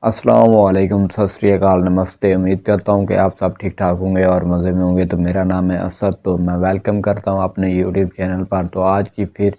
अस्सलाम वालेकुम, सत श्री अकाल, नमस्ते। उम्मीद करता हूँ कि आप सब ठीक ठाक होंगे और मज़े में होंगे। तो मेरा नाम है असद, तो मैं वेलकम करता हूँ अपने यूट्यूब चैनल पर। तो आज की फिर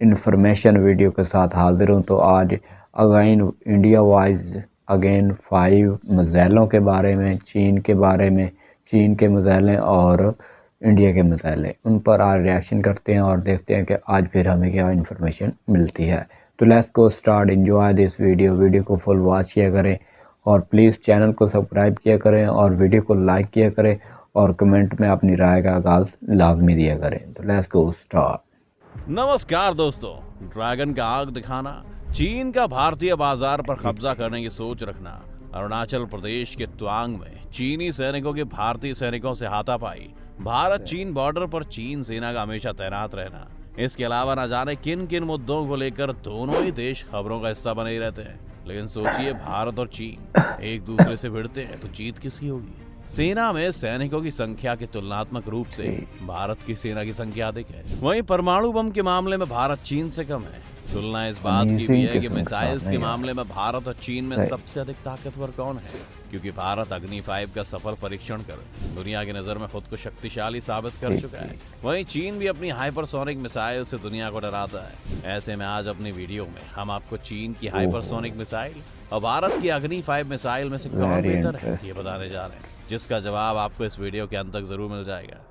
इंफॉर्मेशन वीडियो के साथ हाज़िर हूँ। तो आज अगेन इंडिया वाइज अगेन 5 मिसाइलों के बारे में, चीन के बारे में, चीन के मिसाइलें और इंडिया के मिसाइलें, उन पर आज रिएक्शन करते हैं और देखते हैं कि आज फिर हमें क्या इंफॉर्मेशन मिलती है। तो let's go start, enjoy this video को फुल वॉच किया करें और प्लीज़ चैनल को सब्सक्राइब किया करें और वीडियो को लाइक किया करें और कमेंट में अपनी राय का आगाज़ लाजमी दिया करें। तो लेट्स गो स्टार्ट। नमस्कार दोस्तों, ड्रैगन का आग दिखाना, चीन का भारतीय बाजार पर कब्जा करने की सोच रखना, अरुणाचल प्रदेश के त्वांग में चीनी सैनिकों के भारतीय सैनिकों से हाथापाई, भारत चीन बॉर्डर पर चीन सेना का हमेशा तैनात रहना, इसके अलावा न जाने किन किन मुद्दों को लेकर दोनों ही देश खबरों का हिस्सा बने ही रहते हैं। लेकिन सोचिए, भारत और चीन एक दूसरे से भिड़ते हैं तो जीत किसकी होगी? सेना में सैनिकों की संख्या के तुलनात्मक रूप से भारत की सेना की संख्या अधिक है। वहीं परमाणु बम के मामले में भारत चीन से कम है। तुलना इस बात की भी है कि मिसाइल्स के मामले में भारत और चीन में सबसे अधिक ताकतवर कौन है, क्योंकि भारत अग्नि 5 का सफल परीक्षण कर दुनिया की नजर में खुद को शक्तिशाली साबित कर चुका है। वहीं चीन भी अपनी हाइपरसोनिक मिसाइल से दुनिया को डराता है। ऐसे में आज अपनी वीडियो में हम आपको चीन की हाइपरसोनिक मिसाइल और भारत की अग्नि 5 मिसाइल में से कौन बेहतर है ये बताने जा रहे हैं, जिसका जवाब आपको इस वीडियो के अंत तक जरूर मिल जाएगा।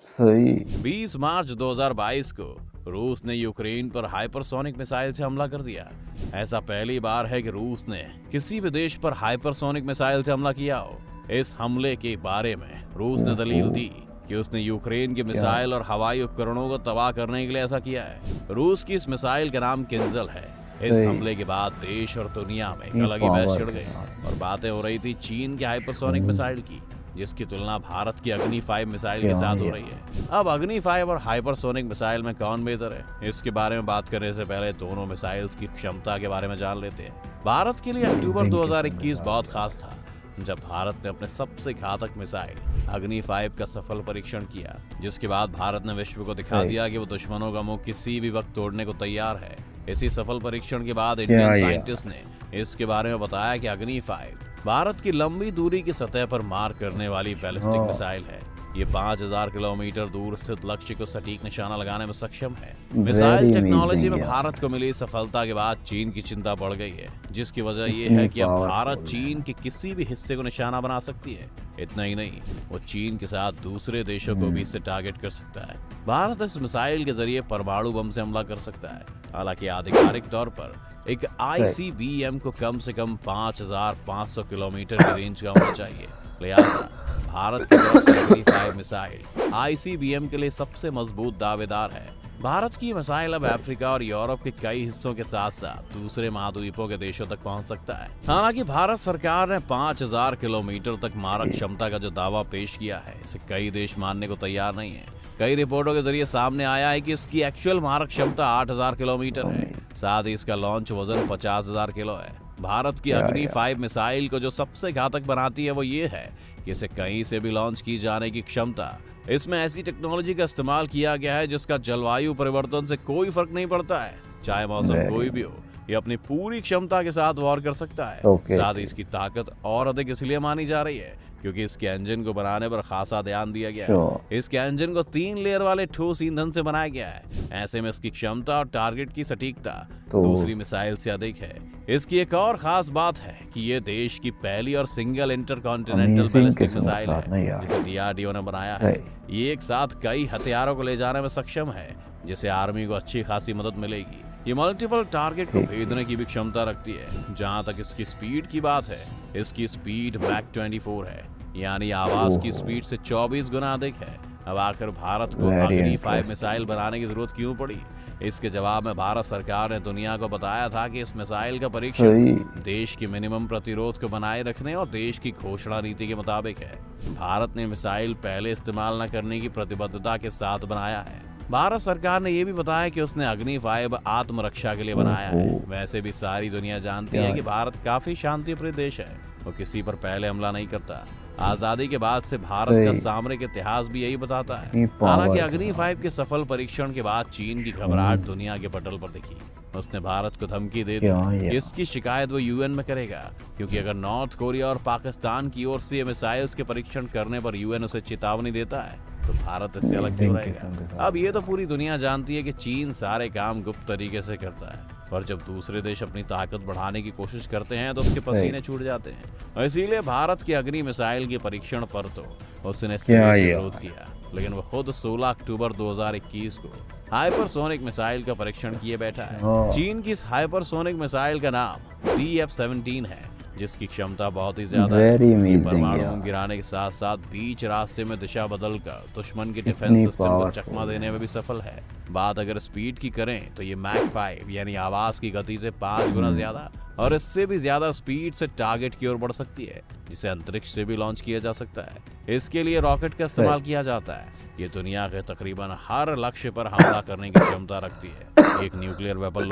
सही। 20 मार्च 2022 को रूस ने यूक्रेन पर हाइपरसोनिक मिसाइल से हमला कर दिया। ऐसा पहली बार है कि रूस ने किसी भी देश पर हाइपरसोनिक मिसाइल से हमला किया हो। इस हमले के बारे में रूस ने दलील दी कि उसने यूक्रेन के मिसाइल और हवाई उपकरणों को तबाह करने के लिए ऐसा किया है। रूस की इस मिसाइल का नाम किंजल है। इस हमले के बाद देश और दुनिया में एक अलग ही बहस छिड़ गई और बातें हो रही थी चीन के हाइपरसोनिक मिसाइल की, जिसकी तुलना भारत की अग्नि 5 मिसाइल के साथ हो रही है। अब अग्नि 5 और हाइपरसोनिक मिसाइल में कौन बेहतर है, इसके बारे में बात करने से पहले दोनों मिसाइल्स की क्षमता के बारे में जान लेते हैं। भारत के लिए अक्टूबर 2021 बहुत खास था, जब भारत ने अपने सबसे घातक मिसाइल अग्नि 5 का सफल परीक्षण किया, जिसके बाद भारत ने विश्व को दिखा दिया कि वो दुश्मनों का मुंह किसी भी वक्त तोड़ने को तैयार है। इसी सफल परीक्षण के बाद इंडियन साइंटिस्ट ने इसके बारे में बताया कि अग्नि 5 भारत की लंबी दूरी की सतह पर मार करने वाली बैलिस्टिक मिसाइल है। ये 5000 किलोमीटर दूर स्थित लक्ष्य को सटीक निशाना लगाने में सक्षम है। मिसाइल टेक्नोलॉजी में भारत को मिली सफलता के बाद चीन की चिंता बढ़ गई है, जिसकी वजह ये है कि अब भारत चीन के किसी भी हिस्से को निशाना बना सकती है। इतना ही नहीं, वो चीन के साथ दूसरे देशों को भी इससे टारगेट कर सकता है। भारत इस मिसाइल के जरिए परमाणु बम से हमला कर सकता है। हालांकि आधिकारिक तौर पर एक ICBM को कम से कम 5500 किलोमीटर की रेंज का होना चाहिए। लिहाजा भारत की तरफ से अग्नि 5 मिसाइल ICBM के लिए सबसे मजबूत दावेदार है। भारत की मिसाइल अब अफ्रीका और यूरोप के कई हिस्सों के साथ साथ दूसरे महाद्वीपों के देशों तक पहुंच सकता है। हालांकि भारत सरकार ने 5000 किलोमीटर तक मारक क्षमता का जो दावा पेश किया है, इसे कई देश मानने को तैयार नहीं है। कई रिपोर्टों के जरिए सामने आया है कि इसकी एक्चुअल मारक क्षमता 8000 किलोमीटर है। साथ ही इसका लॉन्च वजन 50000 किलो है। भारत की अग्नि 5 मिसाइल को जो सबसे घातक बनाती है वो ये है कि इसे कहीं से भी लॉन्च की जाने की क्षमता। इसमें ऐसी टेक्नोलॉजी का इस्तेमाल किया गया है जिसका जलवायु परिवर्तन से कोई फर्क नहीं पड़ता है, चाहे मौसम कोई भी हो। ये अपनी पूरी क्षमता के साथ वॉर कर सकता है। साथ ही इसकी ताकत और अधिक इसलिए मानी जा रही है क्योंकि इसके इंजन को बनाने पर खासा ध्यान दिया गया है। इसके इंजन को 3 लेयर वाले ठोस ईंधन से बनाया गया है। ऐसे में इसकी क्षमता और टारगेट की सटीकता दूसरी मिसाइल से अधिक है। इसकी एक और खास बात है कि ये देश की पहली और सिंगल इंटरकॉन्टिनेंटल बैलिस्टिक मिसाइल है, जिसे DRDO ने बनाया है। ये एक साथ कई हथियारों को ले जाने में सक्षम है, जिससे आर्मी को अच्छी खासी मदद मिलेगी। ये मल्टीपल टारगेट को भेदने की भी क्षमता रखती है। जहां तक इसकी स्पीड की बात है, इसकी स्पीड मैक 24 है, यानी आवाज की स्पीड से 24 गुना अधिक है। अब आखिर भारत को अग्नि 5 मिसाइल बनाने की जरूरत क्यों पड़ी? इसके जवाब में भारत सरकार ने दुनिया को बताया था कि इस मिसाइल का परीक्षण देश की मिनिमम प्रतिरोध को बनाए रखने और देश की घोषणा नीति के मुताबिक है। भारत ने मिसाइल पहले इस्तेमाल न करने की प्रतिबद्धता के साथ बनाया है। भारत सरकार ने यह भी बताया कि उसने अग्नि 5 आत्मरक्षा के लिए बनाया है। वैसे भी सारी दुनिया जानती है कि भारत काफी शांतिप्रिय देश है, वो किसी पर पहले हमला नहीं करता। आजादी के बाद से भारत का सामरिक इतिहास भी यही बताता है। हालांकि अग्नि 5 के सफल परीक्षण के बाद चीन की घबराहट दुनिया के पटल पर दिखी। उसने भारत को धमकी दे दी क्या कि यार। इसकी शिकायत वो यूएन में करेगा, क्योंकि अगर नॉर्थ कोरिया और पाकिस्तान की ओर से ये मिसाइल्स के परीक्षण करने पर यूएन उसे चेतावनी देता है तो भारत इससे अलग क्यों अमेजिंग रहेगा। किस्म के अब साथ ये तो पूरी दुनिया जानती है कि चीन सारे काम गुप्त तरीके से करता है, पर जब दूसरे देश अपनी ताकत बढ़ाने की कोशिश करते हैं तो उसके सही। पसीने छूट जाते हैं। और इसीलिए भारत की अग्नि मिसाइल के परीक्षण पर तो उसने क्या सिरे से यार। विरोध किया, लेकिन वो खुद 16 अक्टूबर 2021 को हाइपरसोनिक मिसाइल का परीक्षण किए बैठा है। हाँ। चीन की इस हाइपरसोनिक मिसाइल का नाम DF-17 है, जिसकी क्षमता बहुत ही ज्यादा वेरी है। ये अमेजिंग परमाणु बम यार। गिराने के साथ साथ बीच रास्ते में दिशा बदलकर दुश्मन के डिफेंस इतनी सिस्टम को पावरफुल चकमा देने में भी सफल है। बात अगर स्पीड की करें तो ये मैक 5 यानी आवाज की गति से 5 गुना ज्यादा और इससे भी ज्यादा स्पीड से टारगेट की ओर बढ़ सकती है, जिसे अंतरिक्ष से भी लॉन्च किया जा सकता है। इसके लिए रॉकेट का इस्तेमाल किया जाता है। ये दुनिया के तकरीबन हर लक्ष्य पर हमला करने की क्षमता रखती है। एक न्यूक्लियर वेपन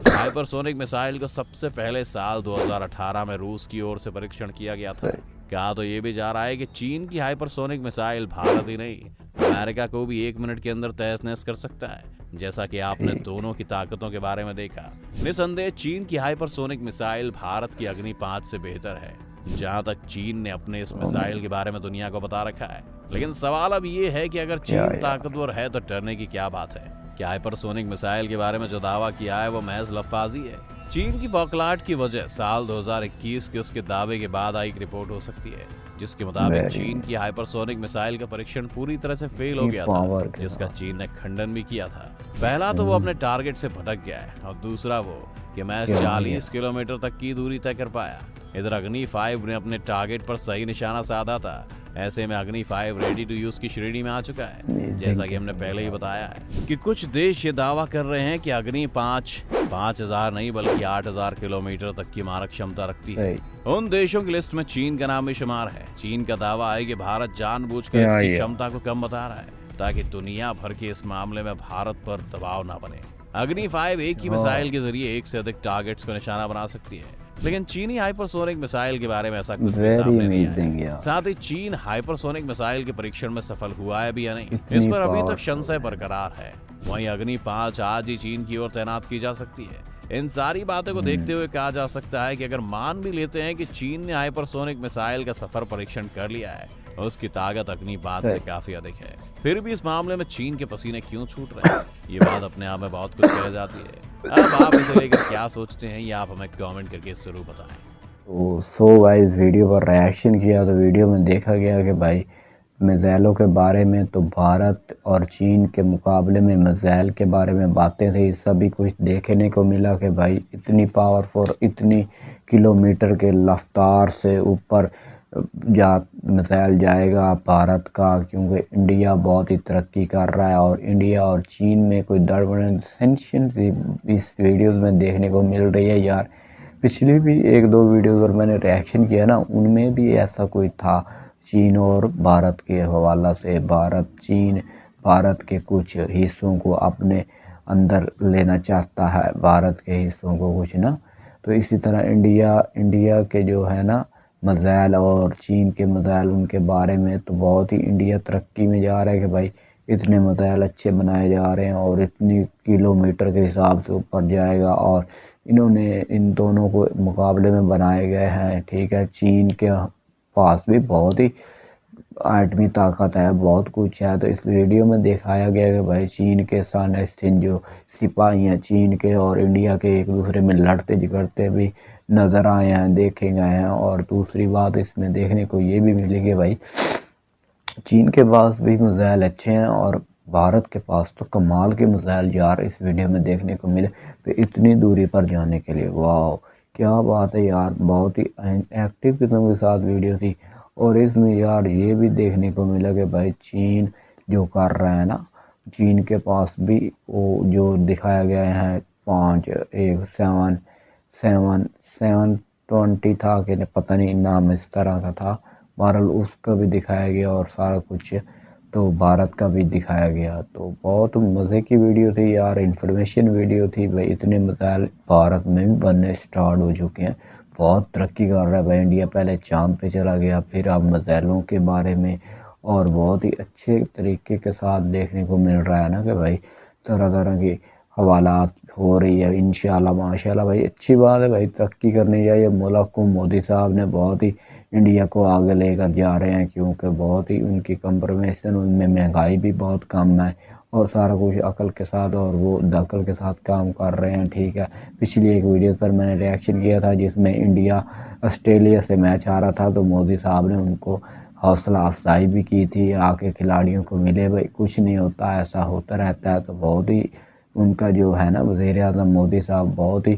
हाइपरसोनिक मिसाइल को सबसे पहले साल 2018 में रूस की ओर से परीक्षण किया गया था। कहा तो ये भी जा रहा है कि चीन की हाइपरसोनिक मिसाइल भारत ही नहीं, अमेरिका को भी 1 मिनट के अंदर तहस नहस कर सकता है, जैसा कि आपने दोनों की ताकतों के बारे में देखा। निसंदेह चीन की हाइपरसोनिक मिसाइल भारत की अग्नि 5 से बेहतर है, जहां तक चीन ने अपने इस मिसाइल के बारे में दुनिया को बता रखा है। लेकिन सवाल अब ये है कि अगर चीन ताकतवर है तो डरने की क्या बात है। क्या हाइपरसोनिक मिसाइल के बारे में जो दावा किया है वो महज लफाजी है? चीन की बौखलाहट की वजह साल 2021 के उसके दावे के बाद आई एक रिपोर्ट हो सकती है, जिसके मुताबिक चीन की हाइपरसोनिक मिसाइल का परीक्षण पूरी तरह से फेल हो गया था, जिसका चीन ने खंडन भी किया था। पहला तो वो अपने टारगेट से भटक गया है और दूसरा वो कि महज 40 किलोमीटर तक की दूरी तय कर पाया। इधर अग्नि 5 ने अपने टारगेट पर सही निशाना साधा था। ऐसे में अग्नि 5 रेडी टू यूज की श्रेणी में आ चुका है। जैसा कि हमने पहले ही बताया है कि कुछ देश ये दावा कर रहे हैं कि अग्नि 5,000 नहीं बल्कि 8,000 किलोमीटर तक की मारक क्षमता रखती है। उन देशों की लिस्ट में चीन का नाम भी शुमार है। चीन का दावा है कि भारत जानबूझकर इसकी क्षमता को कम बता रहा है ताकि दुनिया भर के इस मामले में भारत पर दबाव ना बने। अग्नि 5 एक ही मिसाइल के जरिए एक से अधिक टारगेट्स को निशाना बना सकती है, लेकिन चीनी हाइपरसोनिक मिसाइल के बारे में ऐसा कुछ भी सामने नहीं आया। साथ ही चीन हाइपरसोनिक मिसाइल के परीक्षण में सफल हुआ है भी या नहीं, इस पर अभी तक संशय बरकरार है। वहीं अग्नि 5 आज ही चीन की ओर तैनात की जा सकती है। इन सारी बातों को देखते हुए कहा जा सकता है कि अगर मान भी लेते हैं कि चीन ने हाइपरसोनिक मिसाइल का सफल परीक्षण कर लिया है, उसकी ताकत अग्नि 5 से काफी अधिक है, फिर भी इस मामले में चीन के पसीने क्यों छूट रहे हैं, ये बात अपने आप में बहुत कुछ कह जाती है। अब आप इसे लेकर क्या सोचते हैं, ये आप हमें कमेंट करके जरूर बताएं। तो सो भाई इस वीडियो पर रिएक्शन किया तो वीडियो में देखा गया कि भाई मिसाइलों के बारे में तो भारत और चीन के मुकाबले में मिसाइल के बारे में बातें थी। सभी कुछ देखने को मिला कि भाई इतनी पावरफुल, इतनी किलोमीटर के रफ्तार से ऊपर मिसाइल जाएगा भारत का, क्योंकि इंडिया बहुत ही तरक्की कर रहा है और इंडिया और चीन में कोई दरबदर सेंशन इस वीडियोज़ में देखने को मिल रही है यार। पिछली भी 1-2 वीडियोज़ पर मैंने रिएक्शन किया ना, उनमें भी ऐसा कोई था। चीन और भारत के हवाला से भारत के कुछ हिस्सों को अपने अंदर लेना चाहता है, भारत के हिस्सों को कुछ ना। तो इसी तरह इंडिया के जो है ना मिसाइल और चीन के मिसाइल, उनके बारे में तो बहुत ही इंडिया तरक्की में जा रहा है कि भाई इतने मिसाइल अच्छे बनाए जा रहे हैं और इतनी किलोमीटर के हिसाब से ऊपर जाएगा और इन दोनों को मुकाबले में बनाए गए हैं। ठीक है, चीन के पास भी बहुत ही एटमी ताकत है, बहुत कुछ है। तो इस वीडियो में दिखाया गया कि भाई चीन के सैनिक जो सिपाही हैं चीन के और इंडिया के एक दूसरे में लड़ते झगड़ते भी नज़र आए हैं, देखे गए हैं। और दूसरी बात इसमें देखने को ये भी मिली कि भाई चीन के पास भी मिसाइल अच्छे हैं और भारत के पास तो कमाल के मिसाइल यार इस वीडियो में देखने को मिले। तो इतनी दूरी पर जाने के लिए वाह क्या बात है यार, बहुत ही एक्टिव किस्म के साथ वीडियो थी। और इसमें यार ये भी देखने को मिला कि भाई चीन जो कर रहा है ना, चीन के पास भी वो जो दिखाया गया है 720 था कि पता नहीं नाम इस तरह का था, बहरहाल उसका भी दिखाया गया और सारा कुछ तो भारत का भी दिखाया गया। तो बहुत मज़े की वीडियो थी यार, इन्फॉर्मेशन वीडियो थी। भाई इतने मिसाइल भारत में भी बनने स्टार्ट हो चुके हैं, बहुत तरक्की कर रहा है भाई इंडिया। पहले चांद पे चला गया, फिर अब मिसाइलों के बारे में और बहुत ही अच्छे तरीके के साथ देखने को मिल रहा है ना कि भाई तरह तरह की हवालात हो रही है इंशाल्लाह माशाल्लाह। भाई अच्छी बात है भाई, तरक्की करनी चाहिए मुल्क को। मोदी साहब ने बहुत ही इंडिया को आगे लेकर जा रहे हैं, क्योंकि बहुत ही उनकी कंफर्मेशन, उनमें महंगाई भी बहुत कम है और सारा कुछ अकल के साथ और वो दखल के साथ काम कर रहे हैं। ठीक है, पिछली एक वीडियो पर मैंने रिएक्शन किया था जिसमें इंडिया ऑस्ट्रेलिया से मैच हारा था, तो मोदी साहब ने उनको हौसला अफजाई भी की थी, आके खिलाड़ियों को मिले। भाई कुछ नहीं होता, ऐसा होता रहता है। तो बहुत ही उनका जो है ना वज़ीर आज़म मोदी साहब बहुत ही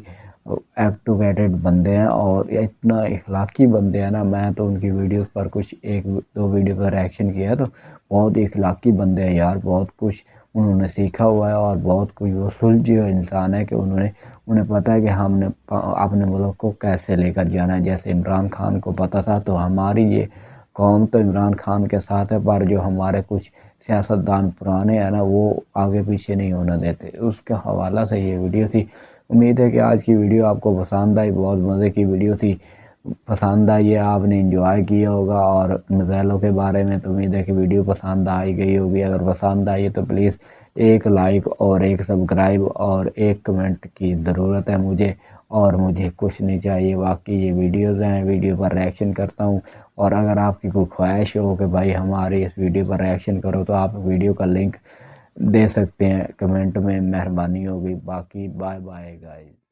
एक्टिवेटेड बंदे हैं और इतना इखलाकी बंदे हैं ना। मैं तो उनकी वीडियोस पर कुछ एक दो वीडियो पर रिएक्शन किया है, तो बहुत ही इखलाकी बंदे हैं यार। बहुत कुछ उन्होंने सीखा हुआ है और बहुत कुछ वो सुलझे हुए इंसान है कि उन्हें पता है कि हमने अपने मुल्क को कैसे लेकर जाना है। जैसे इमरान खान को पता था, तो हमारी ये कौम तो इमरान खान के साथ है, पर जो हमारे कुछ सियासतदान पुराने हैं ना, वो आगे पीछे नहीं होने देते। उसके हवाला से ये वीडियो थी। उम्मीद है कि आज की वीडियो आपको पसंद आई, बहुत मज़े की वीडियो थी। पसंद आई है, आपने एंजॉय किया होगा। और मिसाइलों के बारे में तो उम्मीद है कि वीडियो पसंद आई गई होगी। अगर पसंद आई है तो प्लीज़ एक लाइक और एक सब्सक्राइब और एक कमेंट की ज़रूरत है मुझे, और मुझे कुछ नहीं चाहिए। बाकी ये वीडियोज़ हैं, वीडियो पर रिएक्शन करता हूँ। और अगर आपकी कोई ख्वाहिश हो कि भाई हमारी इस वीडियो पर रिएक्शन करो, तो आप वीडियो का लिंक दे सकते हैं कमेंट में, मेहरबानी होगी। बाकी बाय बाय गाइस।